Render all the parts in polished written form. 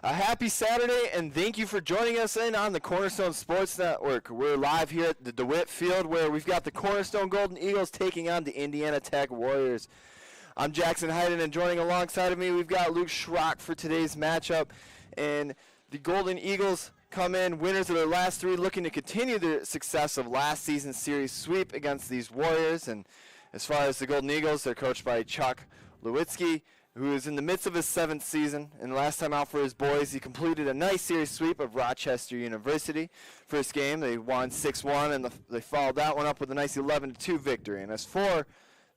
A happy Saturday, and thank you for joining us in on the Cornerstone Sports Network. We're live here at the DeWitt Field where we've got the Cornerstone Golden Eagles taking on the Indiana Tech Warriors. I'm Jackson Heiden, and joining alongside of me, we've got Luke Schrock for today's matchup. And the Golden Eagles come in winners of their last three, looking to continue the success of last season's series sweep against these Warriors. And as far as the Golden Eagles, they're coached by Chuck Lewitzki, who is in the midst of his seventh season. And last time out for his boys, he completed a nice series sweep of Rochester University. First game, they won 6-1, and they followed that one up with a nice 11-2 victory. And as for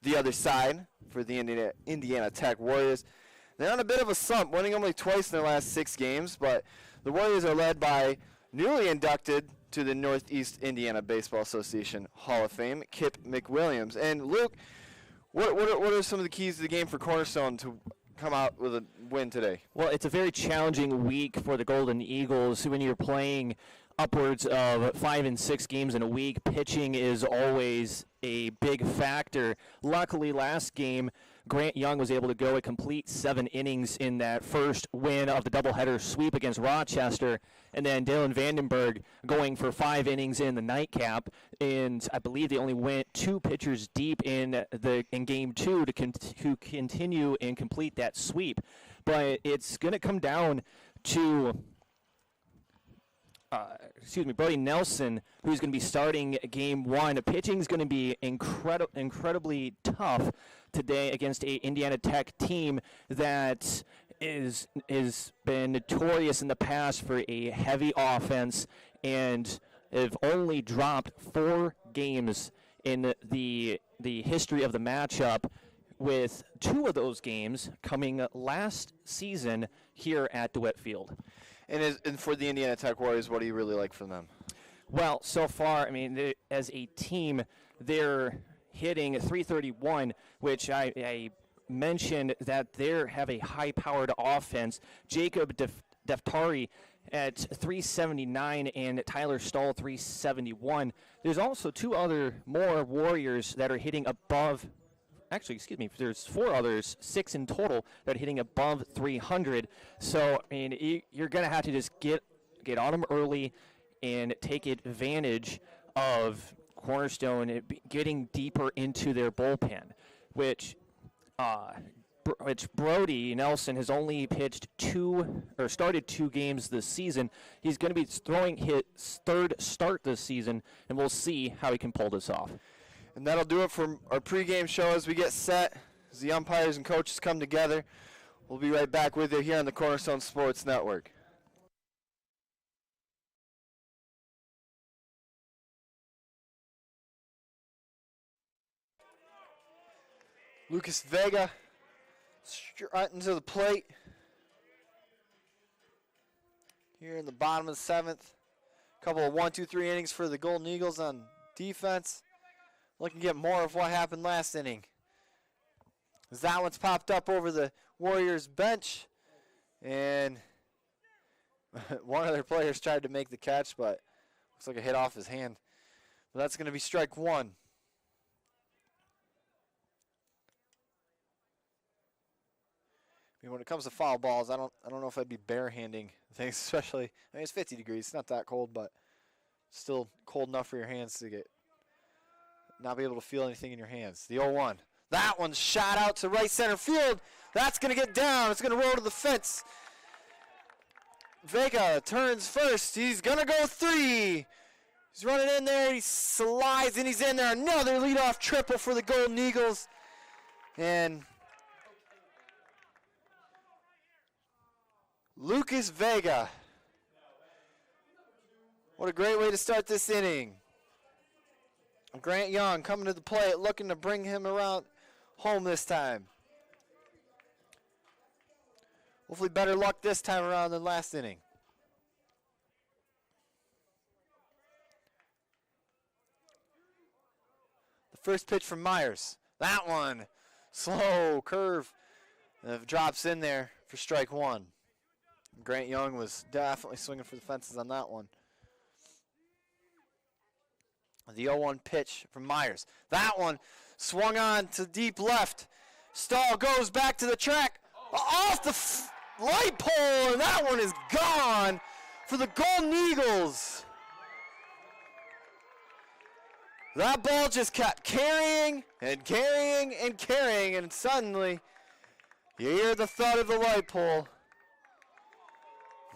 the other side, for the Indiana Tech Warriors, they're on a bit of a slump, winning only twice in their last 6 games, but the Warriors are led by newly inducted to the Northeast Indiana Baseball Association Hall of Fame, Kip McWilliams. And Luke, what are some of the keys to the game for Cornerstone to come out with a win today? Well, it's a very challenging week for the Golden Eagles. When you're playing upwards of 5 and 6 games in a week, pitching is always a big factor. Luckily, last game, Grant Young was able to go a complete 7 innings in that first win of the doubleheader sweep against Rochester, and then Dylan Vandenberg going for 5 innings in the nightcap. And I believe they only went 2 pitchers deep in game 2 to continue and complete that sweep. But it's going to come down to Brody Nelson, who's going to be starting game 1. Pitching is going to be incredibly tough today against a Indiana Tech team that is been notorious in the past for a heavy offense and have only dropped 4 games in the history of the matchup, with 2 of those games coming last season here at DeWitt Field. And for the Indiana Tech Warriors, what do you really like from them? Well, so far, I mean, as a team, they're hitting .331, which I mentioned that they have a high-powered offense. Jacob Deftari at .379 and Tyler Stahl .371. There's also 2 more Warriors that are hitting above. Actually, excuse me, there's 4 others, 6 in total, that are hitting above 300. So, I mean, you're going to have to just get on them early and take advantage of Cornerstone getting deeper into their bullpen, which Brody Nelson has only started 2 games this season. He's going to be throwing his 3rd start this season, and we'll see how he can pull this off. And that'll do it for our pregame show as we get set, as the umpires and coaches come together. We'll be right back with you here on the Cornerstone Sports Network. Lucas Vega strutting to the plate here in the bottom of the 7th. Couple of 1-2-3 innings for the Golden Eagles on defense. Looking to get more of what happened last inning. As that one's popped up over the Warriors bench, and one of their players tried to make the catch, but looks like it hit off his hand. But that's going to be strike 1. I mean, when it comes to foul balls, I don't know if I'd be barehanding things, especially. I mean, it's 50 degrees. It's not that cold, but still cold enough for your hands to not be able to feel anything in your hands. The 0-1. That one's shot out to right center field. That's going to get down. It's going to roll to the fence. Vega turns first. He's going to go 3. He's running in there. He slides, and he's in there. Another leadoff triple for the Golden Eagles. And Lucas Vega. What a great way to start this inning. Grant Young coming to the plate, looking to bring him around home this time. Hopefully better luck this time around than last inning. The first pitch from Myers. That one, slow curve, drops in there for strike 1. Grant Young was definitely swinging for the fences on that one. The 0-1 pitch from Myers. That one swung on to deep left. Stahl goes back to the track. light pole, and that one is gone for the Golden Eagles. That ball just kept carrying and carrying and carrying, and suddenly you hear the thud of the light pole.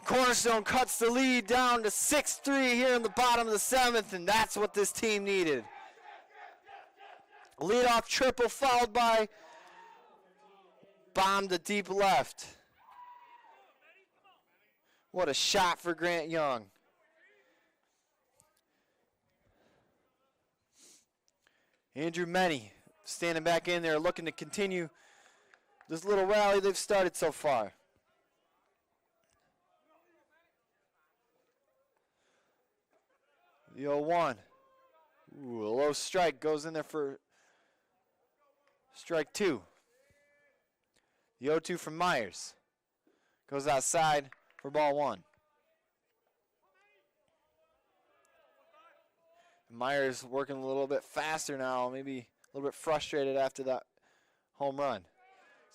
Cornerstone cuts the lead down to 6-3 here in the bottom of the 7th, and that's what this team needed. Leadoff triple followed by bomb to deep left. What a shot for Grant Young. Andrew Menny standing back in there looking to continue this little rally they've started so far. The 0-1. Ooh, a low strike goes in there for strike 2. The 0-2 from Myers goes outside for ball 1. Myers working a little bit faster now, maybe a little bit frustrated after that home run.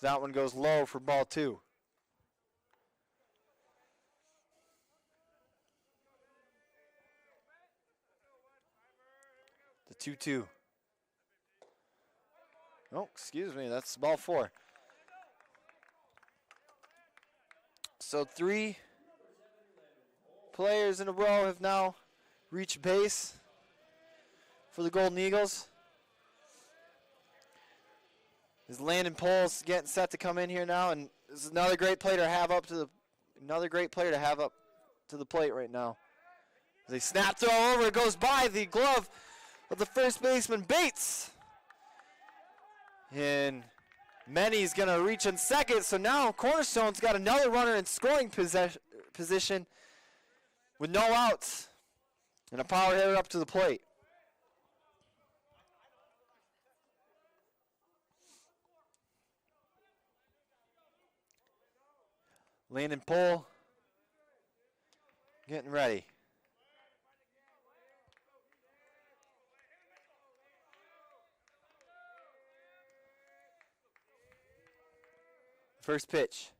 That one goes low for ball 2. The 2-2. Oh, excuse me, that's ball 4. So 3 players in a row have now reached base for the Golden Eagles. Is Landon Poles getting set to come in here now, and this is another great player to have up to the plate right now. As they snap throw over, it goes by the glove of the first baseman Bates. And Menny's going to reach in second, so now Cornerstone's got another runner in scoring position with no outs and a power hitter up to the plate. Landon Pohl getting ready. First pitch,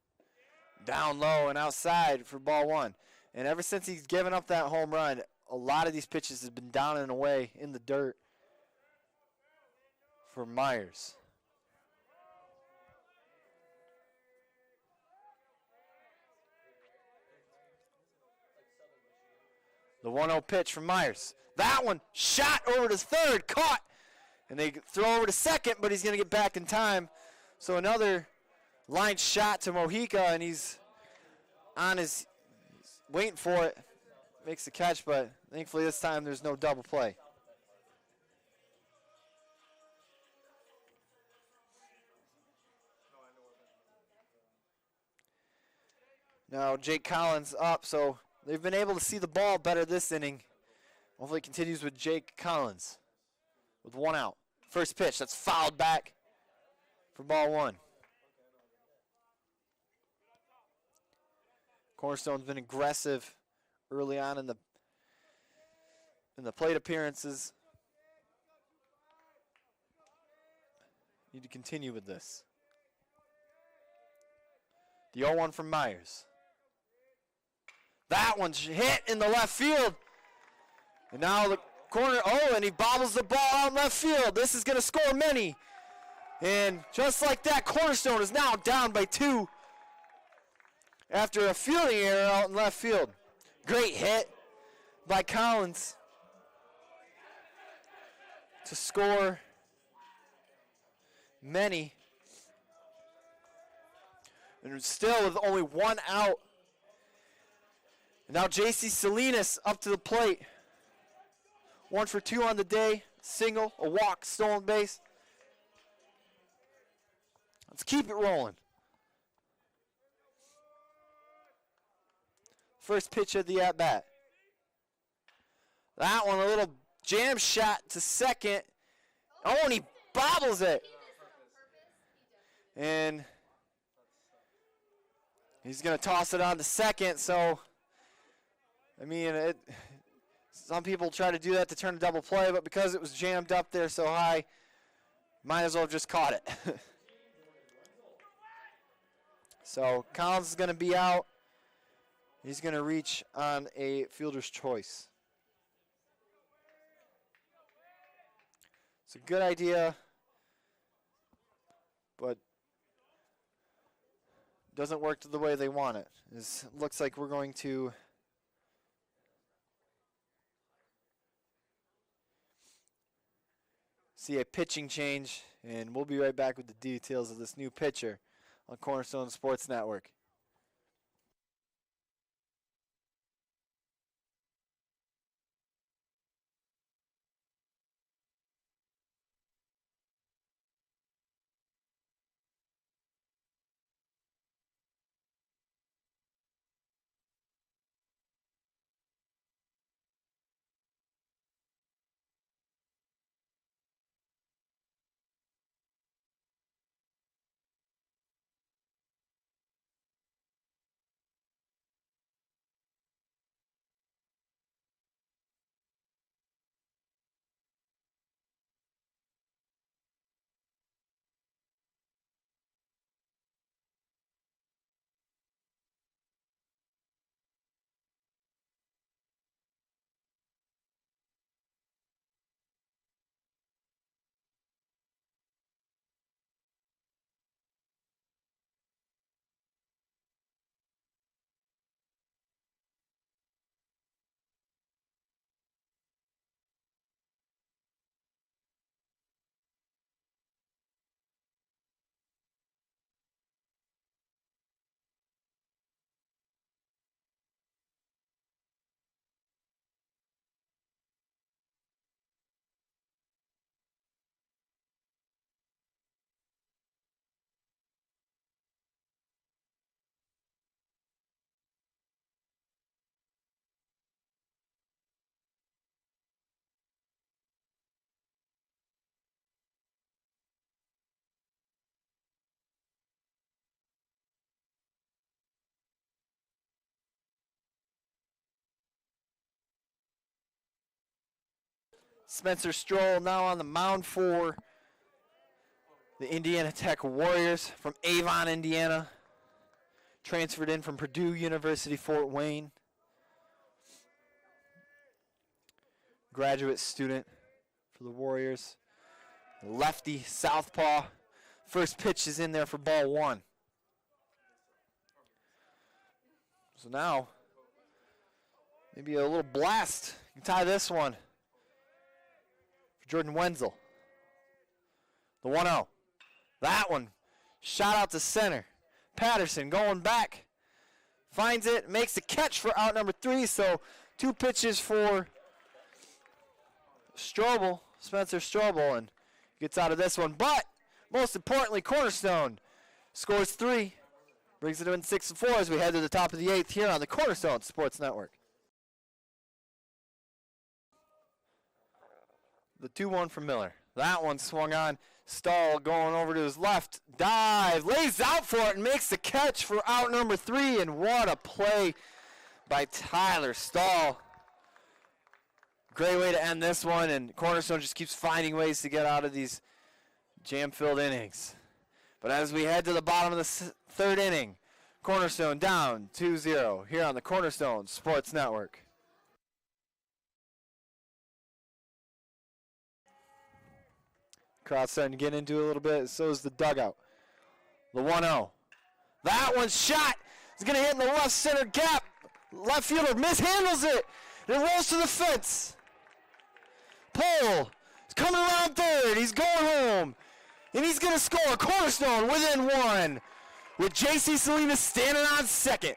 down low and outside for ball 1. And ever since he's given up that home run, a lot of these pitches have been down and away in the dirt for Myers. The 1-0 pitch from Myers. That one shot over to third, caught. And they throw over to second, but he's going to get back in time. So another line shot to Mojica, and he's on his, waiting for it. Makes the catch, but thankfully this time there's no double play. Now Jake Collins up, so they've been able to see the ball better this inning. Hopefully it continues with Jake Collins with 1 out. First pitch, that's fouled back for ball 1. Cornerstone's been aggressive early on in the plate appearances. Need to continue with this. The 0-1 from Myers. That one's hit in the left field. And now the corner, and he bobbles the ball out in left field. This is going to score many. And just like that, Cornerstone is now down by 2 after a fielding error out in left field. Great hit by Collins to score many. And still with only 1 out. And now J.C. Salinas up to the plate. 1 for 2 on the day. Single, a walk, stolen base. Let's keep it rolling. First pitch of the at-bat. That one, a little jam shot to second. Oh, and he bobbles it. And he's going to toss it on to second. So, I mean, some people try to do that to turn a double play, but because it was jammed up there so high, might as well have just caught it. So Collins is going to be out. He's going to reach on a fielder's choice. It's a good idea, but doesn't work the way they want it. It looks like we're going to see a pitching change, and we'll be right back with the details of this new pitcher on Cornerstone Sports Network. Spencer Stroll now on the mound for the Indiana Tech Warriors from Avon, Indiana. Transferred in from Purdue University, Fort Wayne. Graduate student for the Warriors. Lefty, southpaw. First pitch is in there for ball one. So now, maybe a little blast. You can tie this one. Jordan Wenzel. The 1-0. That one. Shot out to center. Patterson going back. Finds it. Makes the catch for out number 3. So 2 pitches for Strobel. Spencer Strobel. And gets out of this one. But most importantly, Cornerstone scores 3. Brings it in 6-4 as we head to the top of the 8th here on the Cornerstone Sports Network. The 2-1 from Miller. That one swung on. Stahl going over to his left. Dive. Lays out for it and makes the catch for out number 3. And what a play by Tyler Stahl. Great way to end this one. And Cornerstone just keeps finding ways to get out of these jam-filled innings. But as we head to the bottom of the 3rd inning, Cornerstone down 2-0 here on the Cornerstone Sports Network. Crowd's starting to get into it a little bit. So is the dugout. The 1-0. That one's shot. It's going to hit in the left center gap. Left fielder mishandles it. And it rolls to the fence. Pole is coming around 3rd. He's going home. And he's going to score. Cornerstone within 1. With J.C. Salinas standing on 2nd.